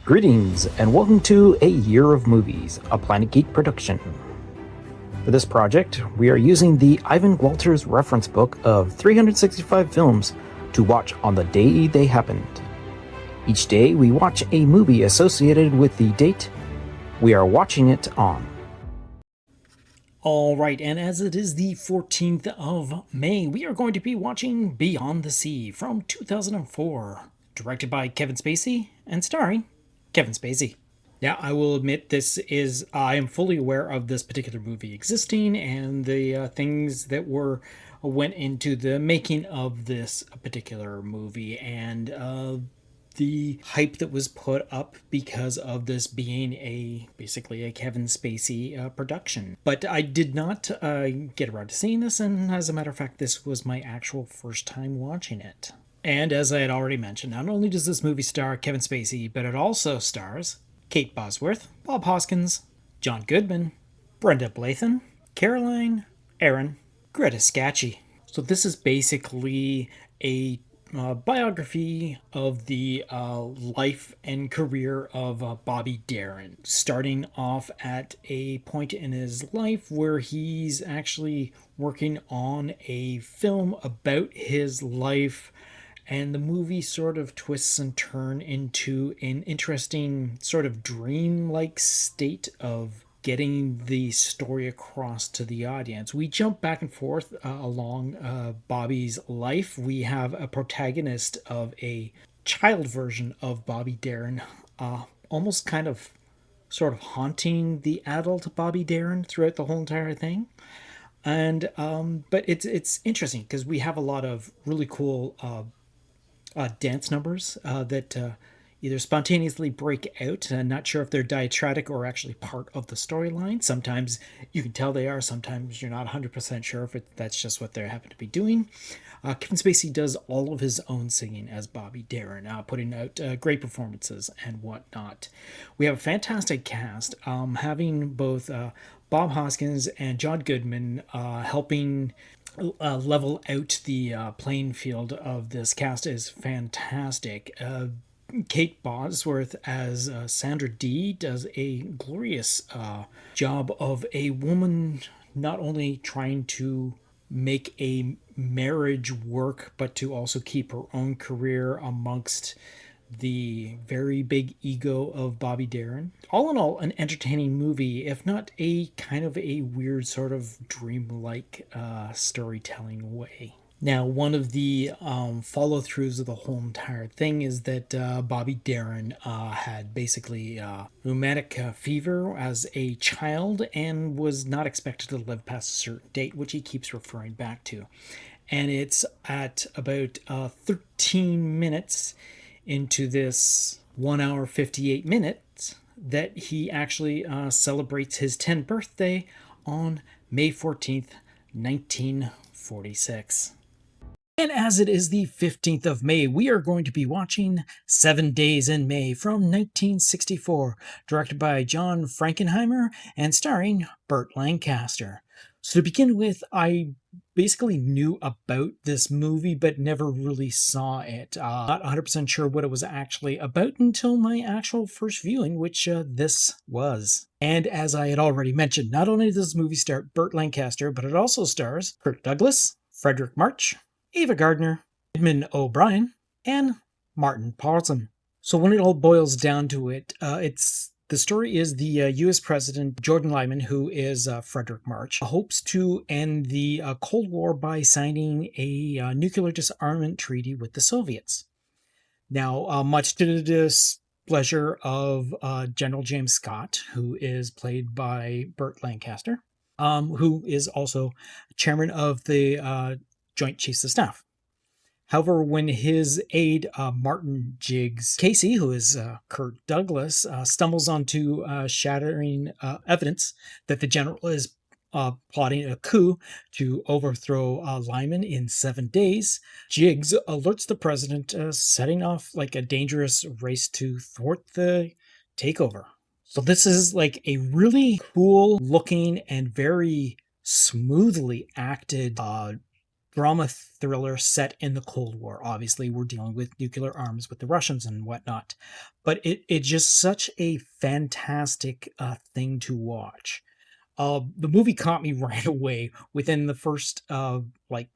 Greetings, and welcome to A Year of Movies, a Planet Geek production. For this project, we are using the Ivan Walters reference book of 365 films to watch on the day they happened. Each day, we watch a movie associated with the date we are watching it on. Alright, and as it is the 14th of May, we are going to be watching Beyond the Sea from 2004, directed by Kevin Spacey and starring Kevin Spacey. Now, I will admit I am fully aware of this particular movie existing and the things that went into the making of this particular movie and the hype that was put up because of this being basically a Kevin Spacey production. But I did not get around to seeing this, and as a matter of fact, this was my actual first time watching it. And as I had already mentioned, not only does this movie star Kevin Spacey, but it also stars Kate Bosworth, Bob Hoskins, John Goodman, Brenda Blythen, Caroline, Aaron, Greta Scacchi. So this is basically a biography of the life and career of Bobby Darin, starting off at a point in his life where he's actually working on a film about his life, and the movie sort of twists and turns into an interesting sort of dream-like state of getting the story across to the audience. We jump back and forth along Bobby's life. We have a protagonist of a child version of Bobby Darin, almost kind of sort of haunting the adult Bobby Darin throughout the whole entire thing. And but it's interesting because we have a lot of really cool dance numbers that either spontaneously break out. Not sure if they're dietratic or actually part of the storyline. Sometimes you can tell they are. Sometimes you're not 100% sure if that's just what they happen to be doing. Kevin Spacey does all of his own singing as Bobby Darin, putting out great performances and whatnot. We have a fantastic cast, having both Bob Hoskins and John Goodman helping level out the playing field of this cast is fantastic. Kate Bosworth as Sandra Dee does a glorious job of a woman not only trying to make a marriage work, but to also keep her own career amongst the very big ego of Bobby Darin. All in all, an entertaining movie, if not a kind of a weird sort of dream-like storytelling way. Now, one of the follow-throughs of the whole entire thing is that Bobby Darin had basically rheumatic fever as a child and was not expected to live past a certain date, which he keeps referring back to. And it's at about 13 minutes into this 1 hour 58 minutes that he actually celebrates his 10th birthday on May 14th, 1946. And as it is the 15th of May, we are going to be watching 7 Days in May from 1964, directed by John Frankenheimer and starring Burt Lancaster. So to begin with, I basically knew about this movie but never really saw it. Not 100% sure what it was actually about until my actual first viewing, which this was. And as I had already mentioned, not only does this movie star Burt Lancaster, but it also stars Kirk Douglas, Frederick March, Ava Gardner, Edmund O'Brien, and Martin Parson. So when it all boils down to it, the story is the U.S. President Jordan Lyman, who is Frederick March, hopes to end the Cold War by signing a nuclear disarmament treaty with the Soviets. Now, much to the displeasure of General James Scott, who is played by Burt Lancaster, who is also chairman of the Joint Chiefs of Staff. However, when his aide, Martin Jiggs Casey, who is Kirk Douglas, stumbles onto shattering evidence that the general is plotting a coup to overthrow Lyman in 7 days, Jiggs alerts the president, setting off like a dangerous race to thwart the takeover. So this is like a really cool looking and very smoothly acted drama thriller set in the Cold War. Obviously, we're dealing with nuclear arms with the Russians and whatnot, but it's just such a fantastic thing to watch. The movie caught me right away within the first like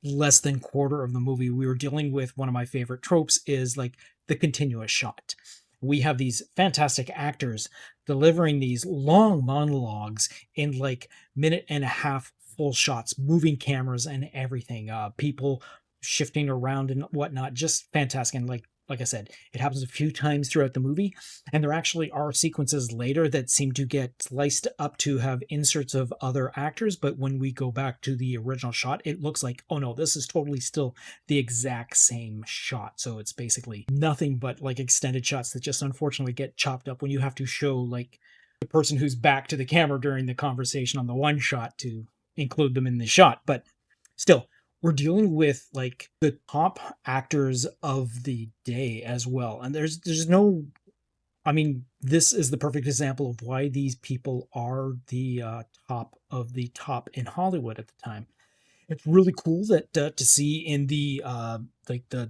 less than quarter of the movie. We were dealing with one of my favorite tropes is like the continuous shot. We have these fantastic actors delivering these long monologues in like minute and a half full shots, moving cameras and everything. People shifting around and whatnot, just fantastic. And like I said, it happens a few times throughout the movie, and there actually are sequences later that seem to get sliced up to have inserts of other actors, but when we go back to the original shot, it looks like, oh no, this is totally still the exact same shot. So it's basically nothing but like extended shots that just unfortunately get chopped up when you have to show like the person who's back to the camera during the conversation on the one shot to include them in the shot. But still, we're dealing with like the top actors of the day as well. And there's no, I mean, this is the perfect example of why these people are the top of the top in Hollywood at the time. It's really cool that to see in the like the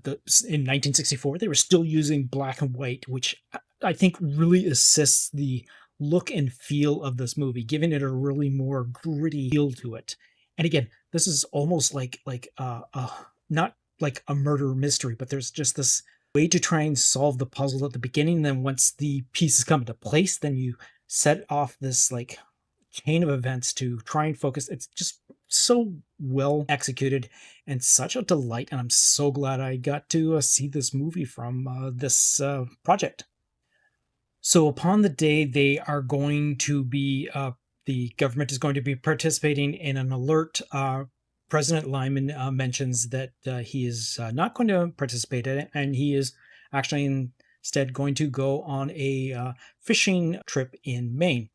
in 1964 they were still using black and white, which I think really assists the look and feel of this movie, giving it a really more gritty feel to it. And again, this is almost like not like a murder mystery, but there's just this way to try and solve the puzzle at the beginning. Then once the pieces come into place, then you set off this like chain of events to try and focus. It's just so well executed and such a delight. And I'm so glad I got to see this movie from this project. So upon the day they are going to be, the government is going to be participating in an alert. President Lyman mentions that he is not going to participate in it, and he is actually instead going to go on a fishing trip in Maine.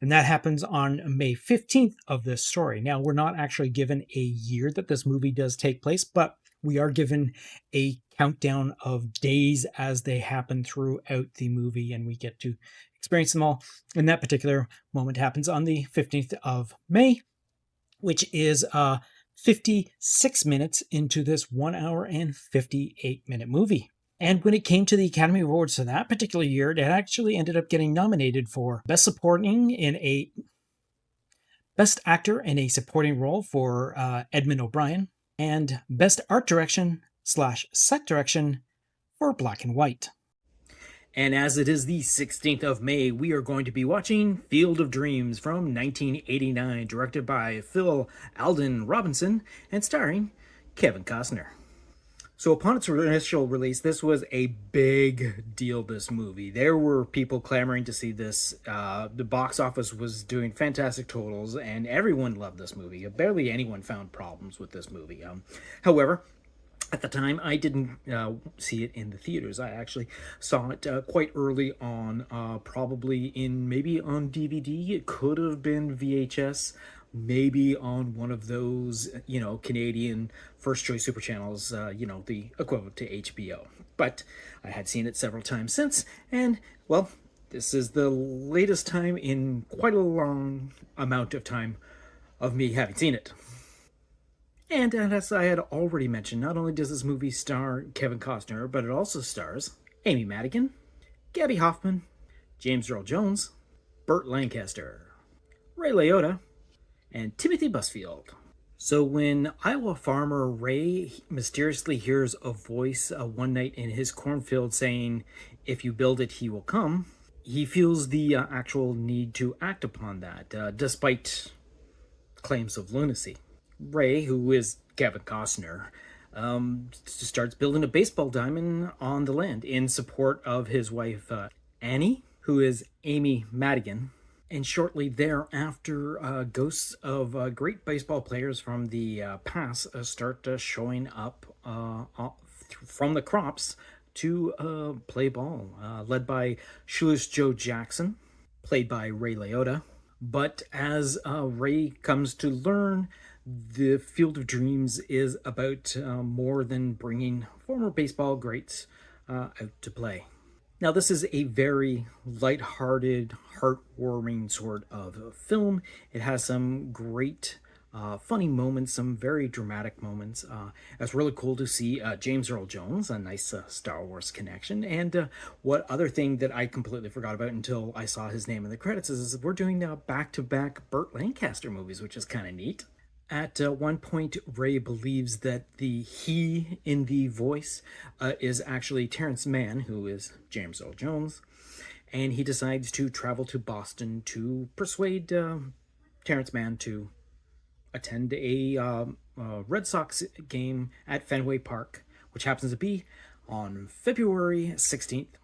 And that happens on May 15th of this story. Now, we're not actually given a year that this movie does take place, but we are given a countdown of days as they happen throughout the movie, and we get to experience them all. And that particular moment happens on the 15th of May, which is 56 minutes into this 1 hour and 58-minute movie. And when it came to the Academy Awards for that particular year, it actually ended up getting nominated for Best Actor in a Supporting Role for Edmund O'Brien, and Best Art Direction / Set Direction for Black and White. And as it is the 16th of May, we are going to be watching Field of Dreams from 1989, directed by Phil Alden Robinson and starring Kevin Costner. So upon its initial release, this was a big deal, this movie. There were people clamoring to see this. The box office was doing fantastic totals, and everyone loved this movie. Barely anyone found problems with this movie. However, at the time, I didn't see it in the theaters. I actually saw it quite early on, probably maybe on DVD. It could have been VHS, maybe on one of those, Canadian first choice super channels, the equivalent to HBO. But I had seen it several times since, and, well, this is the latest time in quite a long amount of time of me having seen it. And as I had already mentioned, not only does this movie star Kevin Costner, but it also stars Amy Madigan, Gabby Hoffman, James Earl Jones, Burt Lancaster, Ray Liotta, and Timothy Busfield. So when Iowa farmer Ray mysteriously hears a voice one night in his cornfield saying, "If you build it, he will come," he feels the actual need to act upon that, despite claims of lunacy. Ray, who is Kevin Costner, starts building a baseball diamond on the land in support of his wife, Annie, who is Amy Madigan. And shortly thereafter, ghosts of great baseball players from the past start showing up from the crops to play ball, led by Shoeless Joe Jackson, played by Ray Liotta. But as Ray comes to learn, the Field of Dreams is about more than bringing former baseball greats out to play. Now, this is a very lighthearted, heartwarming sort of film. It has some great funny moments, some very dramatic moments. It's really cool to see James Earl Jones, a nice Star Wars connection. And what other thing that I completely forgot about until I saw his name in the credits is we're doing back-to-back Burt Lancaster movies, which is kind of neat. At one point, Ray believes that the he in the voice is actually Terrence Mann, who is James Earl Jones, and he decides to travel to Boston to persuade Terrence Mann to attend a Red Sox game at Fenway Park, which happens to be on February 16th,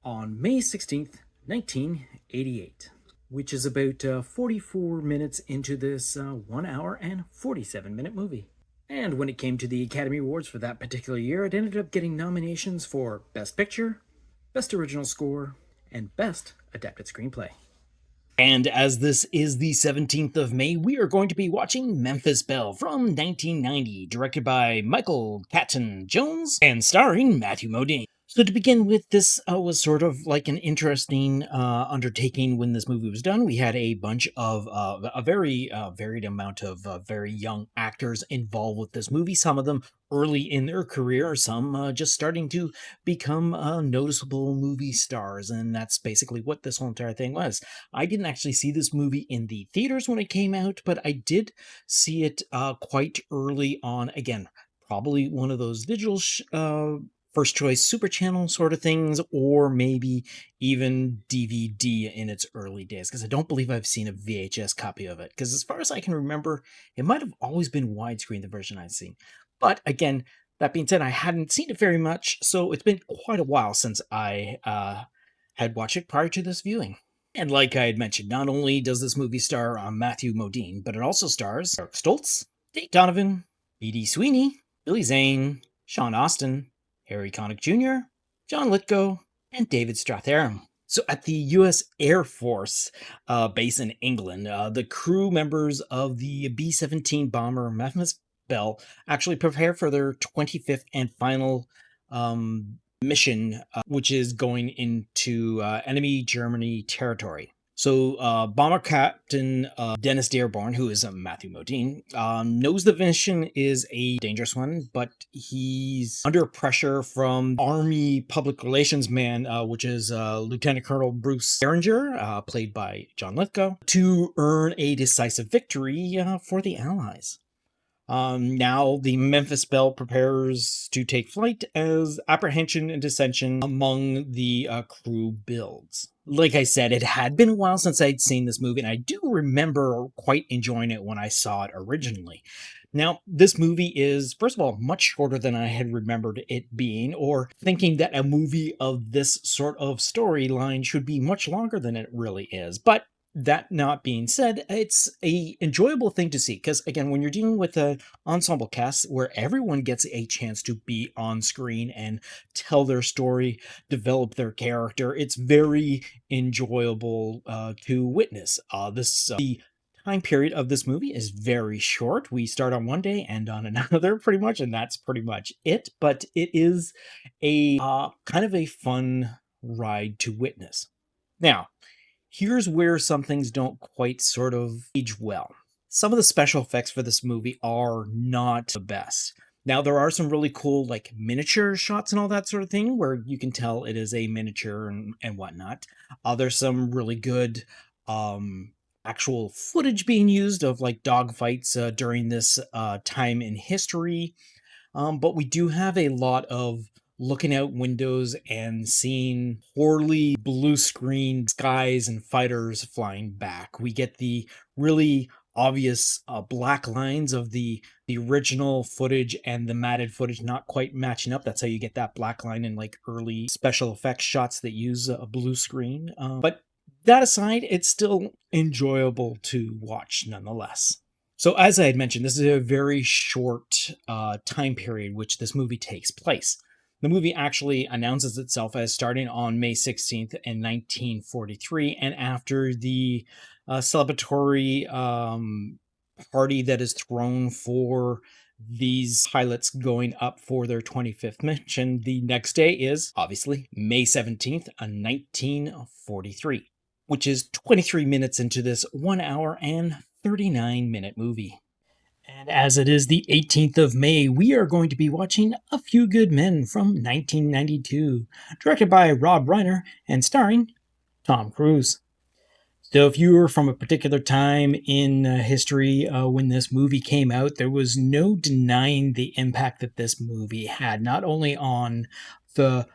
on May 16th, 1988, which is about 44 minutes into this 1 hour and 47-minute movie. And when it came to the Academy Awards for that particular year, it ended up getting nominations for Best Picture, Best Original Score, and Best Adapted Screenplay. And as this is the 17th of May, we are going to be watching Memphis Belle from 1990, directed by Michael Catton Jones and starring Matthew Modine. So to begin with, this was sort of like an interesting undertaking when this movie was done. We had a bunch of a very varied amount of very young actors involved with this movie. Some of them early in their career, some just starting to become noticeable movie stars, and that's basically what this whole entire thing was. I didn't actually see this movie in the theaters when it came out, but I did see it quite early on. Again, probably one of those digital first choice super channel sort of things, or maybe even DVD in its early days, because I don't believe I've seen a VHS copy of it, because as far as I can remember, it might have always been widescreen, the version I've seen. But again, that being said, I hadn't seen it very much, so it's been quite a while since I had watched it prior to this viewing. And like I had mentioned, not only does this movie star Matthew Modine, but it also stars Eric Stoltz, Dave Donovan, B.D. Sweeney, Billy Zane, Sean Astin, Harry Connick Jr., John Lithgow, and David Strathairn. So at the U.S. Air Force base in England, the crew members of the B-17 bomber Memphis Belle actually prepare for their 25th and final mission, which is going into enemy Germany territory. So bomber captain Dennis Dearborn, who is Matthew Modine, knows the mission is a dangerous one, but he's under pressure from Army public relations man, which is Lieutenant Colonel Bruce Behringer, played by John Lithgow, to earn a decisive victory for the Allies. Now the Memphis Belle prepares to take flight as apprehension and dissension among the crew builds. Like I said, it had been a while since I'd seen this movie, and I do remember quite enjoying it when I saw it originally. Now, this movie is, first of all, much shorter than I had remembered it being, or thinking that a movie of this sort of storyline should be much longer than it really is. But that not being said, it's a enjoyable thing to see, because again, when you're dealing with an ensemble cast where everyone gets a chance to be on screen and tell their story, develop their character, it's very enjoyable to witness. The time period of this movie is very short. We start on one day, end on another, pretty much, and that's pretty much it. But it is a kind of a fun ride to witness. Now, here's where some things don't quite sort of age well. Some of the special effects for this movie are not the best. Now, there are some really cool, like, miniature shots and all that sort of thing, where you can tell it is a miniature and whatnot. There's some really good actual footage being used of, like, dogfights during this time in history. But we do have a lot of looking out windows and seeing poorly blue screen skies and fighters flying back. We get the really obvious black lines of the original footage and the matted footage not quite matching up. That's how you get that black line in like early special effects shots that use a blue screen. But that aside, it's still enjoyable to watch nonetheless. So as I had mentioned, this is a very short time period which this movie takes place. The movie actually announces itself as starting on May 16th in 1943, and after the celebratory party that is thrown for these pilots going up for their 25th mission, the next day is, obviously, May 17th, 1943, which is 23 minutes into this 1 hour and 39-minute movie. And as it is the 18th of May, we are going to be watching A Few Good Men from 1992, directed by Rob Reiner and starring Tom Cruise. So, if you were from a particular time in history when this movie came out, there was no denying the impact that this movie had, not only on the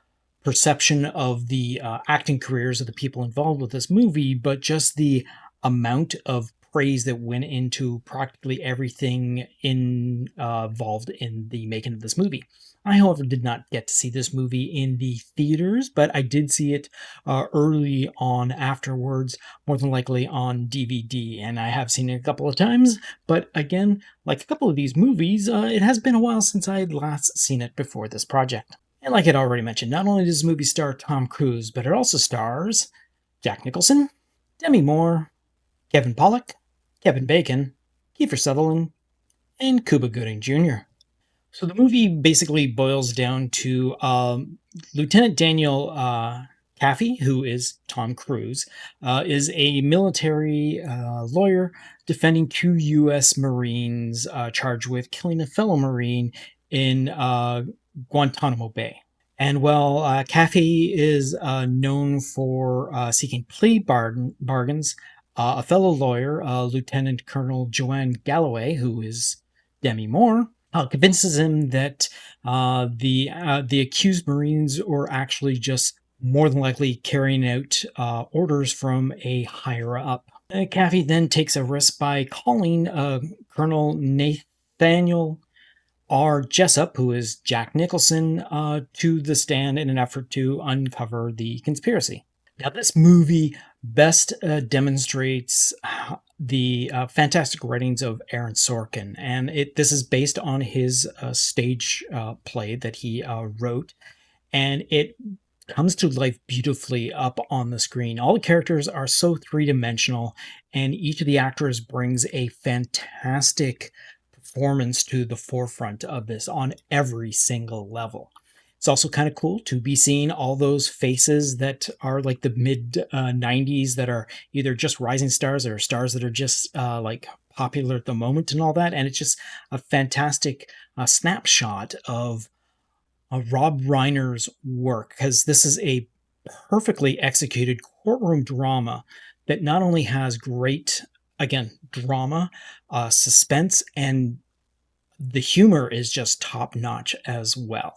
perception of the acting careers of the people involved with this movie, but just the amount of praise that went into practically everything involved in the making of this movie. I, however, did not get to see this movie in the theaters, but I did see it early on afterwards, more than likely on DVD, and I have seen it a couple of times. But again, like a couple of these movies, it has been a while since I had last seen it before this project. And like I'd already mentioned, not only does this movie star Tom Cruise, but it also stars Jack Nicholson, Demi Moore, Kevin Pollak, Kevin Bacon, Kiefer Sutherland, and Cuba Gooding Jr. So the movie basically boils down to Lieutenant Daniel Caffey, who is Tom Cruise, is a military lawyer defending two U.S. Marines charged with killing a fellow Marine in Guantanamo Bay. And while Caffey is known for seeking plea bargains, a fellow lawyer, Lieutenant Colonel Joanne Galloway, who is Demi Moore, convinces him that the accused Marines were actually just more than likely carrying out orders from a higher up. Caffey then takes a risk by calling Colonel Nathaniel R. Jessup, who is Jack Nicholson, to the stand in an effort to uncover the conspiracy. Now, this movie best demonstrates the fantastic writings of Aaron Sorkin, and this is based on his stage play that he wrote, and it comes to life beautifully up on the screen. All the characters are so three-dimensional, and each of the actors brings a fantastic performance to the forefront of this on every single level. It's also kind of cool to be seeing all those faces that are like the mid 90s that are either just rising stars or stars that are just like popular at the moment and all that. And it's just a fantastic snapshot of Rob Reiner's work, because this is a perfectly executed courtroom drama that not only has great, again, drama, suspense, and the humor is just top notch as well.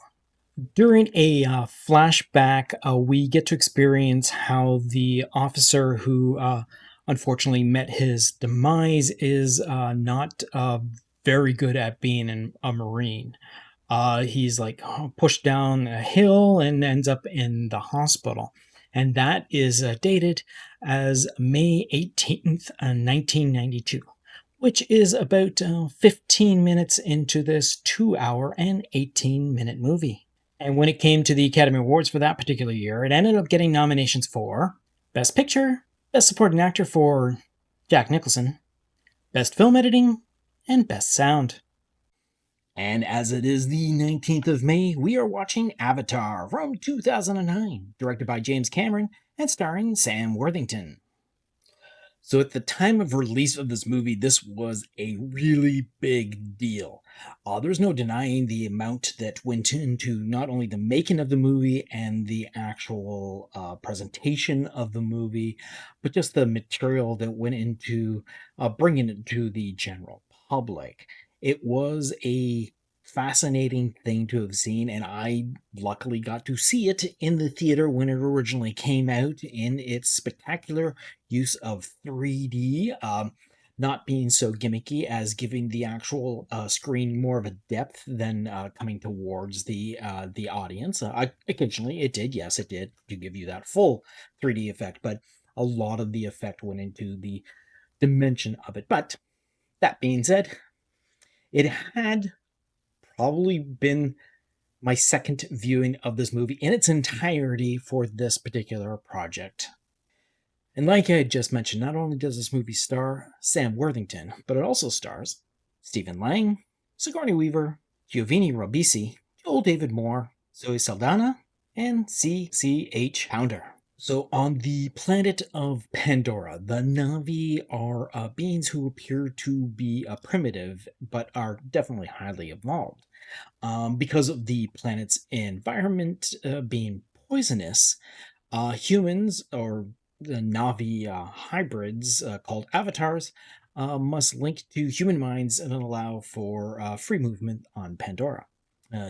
During a flashback, we get to experience how the officer who unfortunately met his demise is not very good at being a Marine. He's like pushed down a hill and ends up in the hospital. And that is dated as May 18th, 1992, which is about 15 minutes into this 2-hour and 18-minute movie. And when it came to the Academy Awards for that particular year, it ended up getting nominations for Best Picture, Best Supporting Actor for Jack Nicholson, Best Film Editing, and Best Sound. And as it is the 19th of May, we are watching Avatar from 2009, directed by James Cameron and starring Sam Worthington. So at the time of release of this movie, this was a really big deal. There's no denying the amount that went into not only the making of the movie and the actual presentation of the movie, but just the material that went into bringing it to the general public. It was a fascinating thing to have seen, and I luckily got to see it in the theater when it originally came out in its spectacular use of 3D, not being so gimmicky as giving the actual screen more of a depth than coming towards the audience. Occasionally it did, yes, it did, to give you that full 3D effect, but a lot of the effect went into the dimension of it. But that being said, it had probably been my second viewing of this movie in its entirety for this particular project. And like I had just mentioned, not only does this movie star Sam Worthington, but it also stars Stephen Lang, Sigourney Weaver, Giovanni Ribisi, Joel David Moore, Zoe Saldana, and C.C.H. Pounder. So, on the planet of Pandora, the Navi are beings who appear to be primitive, but are definitely highly evolved. Because of the planet's environment being poisonous, humans or the Navi hybrids called avatars must link to human minds and allow for free movement on Pandora.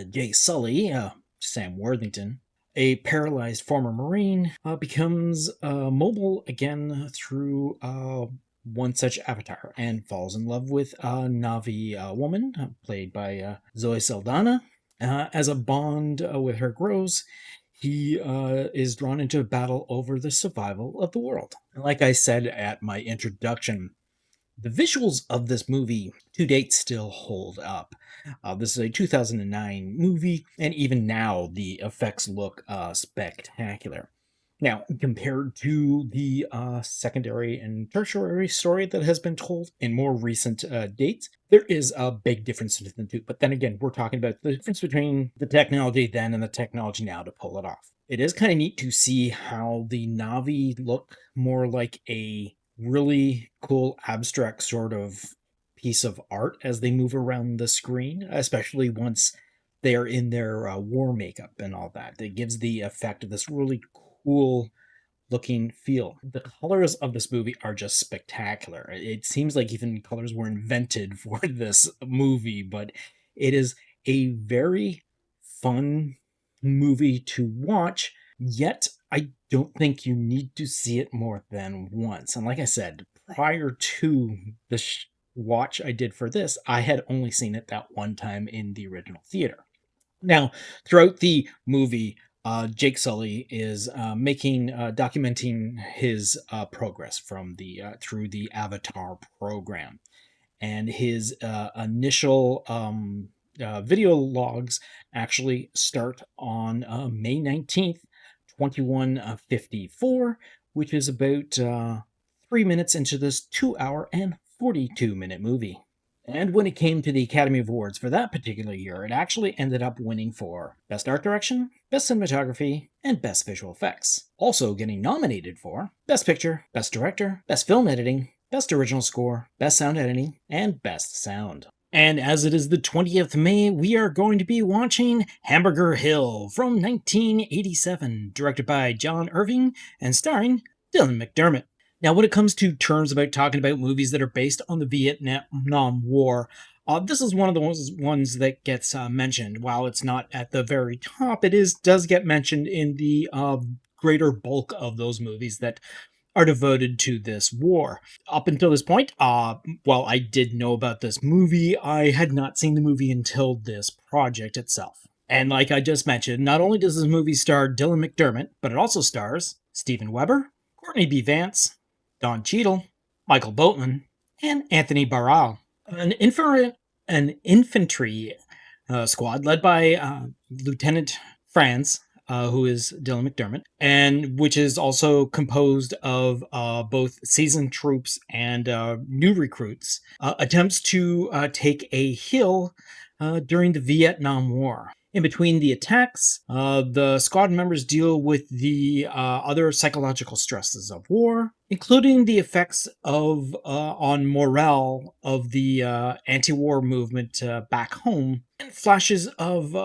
Jay Sully, Sam Worthington, a paralyzed former Marine, becomes mobile again through one such avatar and falls in love with a Navi woman, played by Zoe Saldana. As a bond with her grows, he is drawn into a battle over the survival of the world. And like I said at my introduction, the visuals of this movie to date still hold up. This is a 2009 movie, and even now the effects look spectacular. Now, compared to the secondary and tertiary story that has been told in more recent dates, there is a big difference between the two. But then again, we're talking about the difference between the technology then and the technology now to pull it off. It is kind of neat to see how the Navi look more like a really cool abstract sort of piece of art as they move around the screen, especially once they're in their war makeup and all that. It gives the effect of this really cool looking feel. The colors of this movie are just spectacular. It seems like even colors were invented for this movie, but it is a very fun movie to watch. Yet, I don't think you need to see it more than once. And like I said, prior to the watch I did for this, I had only seen it that one time in the original theater. Now, throughout the movie, Jake Sully is documenting his progress from the through the Avatar program, and his initial video logs actually start on May 19th, 2154, which is about 3 minutes into this 2 hour and 42-minute movie. And when it came to the Academy Awards for that particular year, it actually ended up winning for Best Art Direction, Best Cinematography, and Best Visual Effects. Also getting nominated for Best Picture, Best Director, Best Film Editing, Best Original Score, Best Sound Editing, and Best Sound. And as it is the 20th May, we are going to be watching Hamburger Hill from 1987, directed by John Irving and starring Dylan McDermott. Now, when it comes to terms about talking about movies that are based on the Vietnam War, this is one of the ones that gets mentioned. While it's not at the very top, does get mentioned in the greater bulk of those movies that are devoted to this war. Up until this point, while I did know about this movie, I had not seen the movie until this project itself. And like I just mentioned, not only does this movie star Dylan McDermott, but it also stars Steven Weber, Courtney B. Vance, Don Cheadle, Michael Boatman, and Anthony Barral. An infantry squad led by Lieutenant Franz, who is Dylan McDermott, and which is also composed of both seasoned troops and new recruits, attempts to take a hill during the Vietnam War. In between the attacks, the squad members deal with the other psychological stresses of war, including the effects of on morale of the anti-war movement back home, and flashes of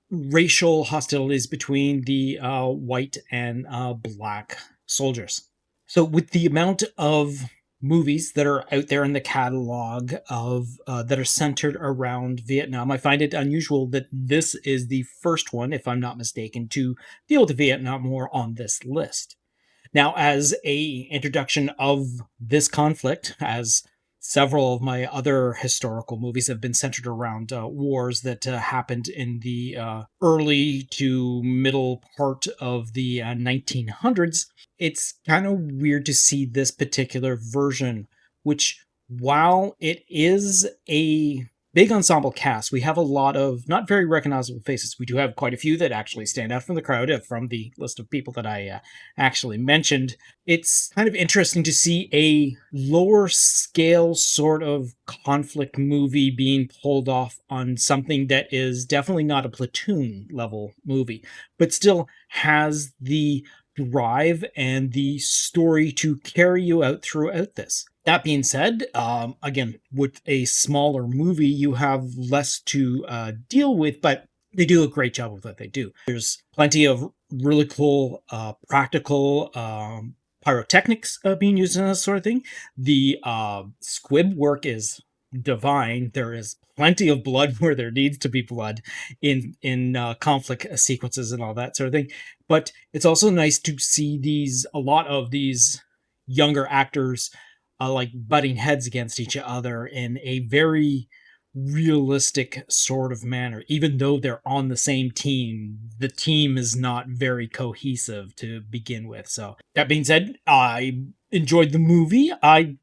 racial hostilities between the white and black soldiers. So, with the amount of movies that are out there in the catalog of that are centered around Vietnam, I find it unusual that this is the first one, if I'm not mistaken, to deal with the Vietnam War on this list. Now, as a introduction of this conflict, as several of my other historical movies have been centered around wars that happened in the early to middle part of the 1900s, it's kind of weird to see this particular version, which, while it is a big ensemble cast, we have a lot of not very recognizable faces. We do have quite a few that actually stand out from the crowd, from the list of people that I actually mentioned. It's kind of interesting to see a lower scale sort of conflict movie being pulled off on something that is definitely not a platoon level movie, but still has the drive and the story to carry you out throughout this. That being said, again, with a smaller movie, you have less to deal with, but they do a great job with what they do. There's plenty of really cool practical pyrotechnics being used in this sort of thing. The squib work is divine. There is plenty of blood where there needs to be blood in conflict sequences and all that sort of thing. But it's also nice to see a lot of these younger actors like butting heads against each other in a very realistic sort of manner. Even though they're on the same team, the team is not very cohesive to begin with. So that being said, I enjoyed the movie. I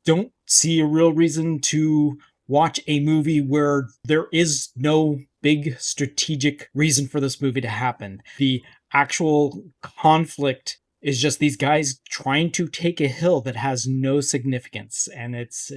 don't see a real reason to watch a movie where there is no big strategic reason for this movie to happen. The actual conflict is just these guys trying to take a hill that has no significance, and it's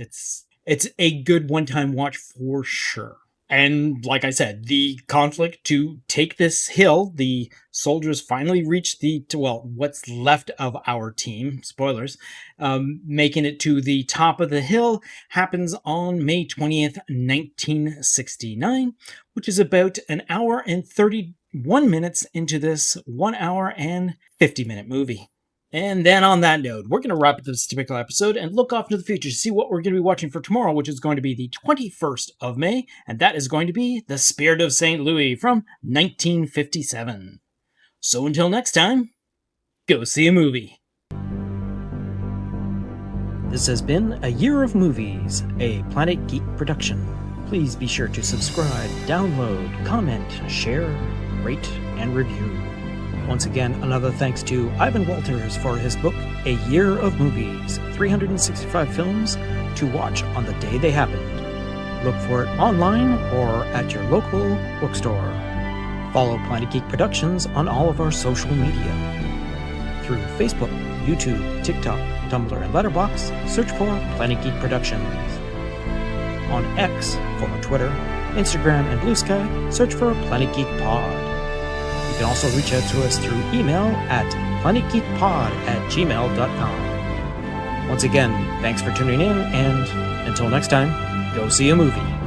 a good one-time watch for sure. And like I said, the conflict to take this hill, the soldiers finally reach what's left of our team, spoilers, making it to the top of the hill, happens on May 20th, 1969, which is about an hour and 31 minutes into this 1 hour and 50-minute movie. And then on that note, we're going to wrap up this typical episode and look off into the future to see what we're going to be watching for tomorrow, which is going to be the 21st of May, and that is going to be The Spirit of St. Louis from 1957. So until next time, go see a movie. This has been A Year of Movies, a Planet Geek production. Please be sure to subscribe, download, comment, share, rate, and review. Once again, another thanks to Ivan Walters for his book, A Year of Movies, 365 films to watch on the day they happened. Look for it online or at your local bookstore. Follow Planet Geek Productions on all of our social media. Through Facebook, YouTube, TikTok, Tumblr, and Letterboxd, search for Planet Geek Productions. On X, former Twitter, Instagram, and Blue Sky, search for Planet Geek Pod. You can also reach out to us through email at planetgeekpod@gmail.com. Once again, thanks for tuning in, and until next time, go see a movie.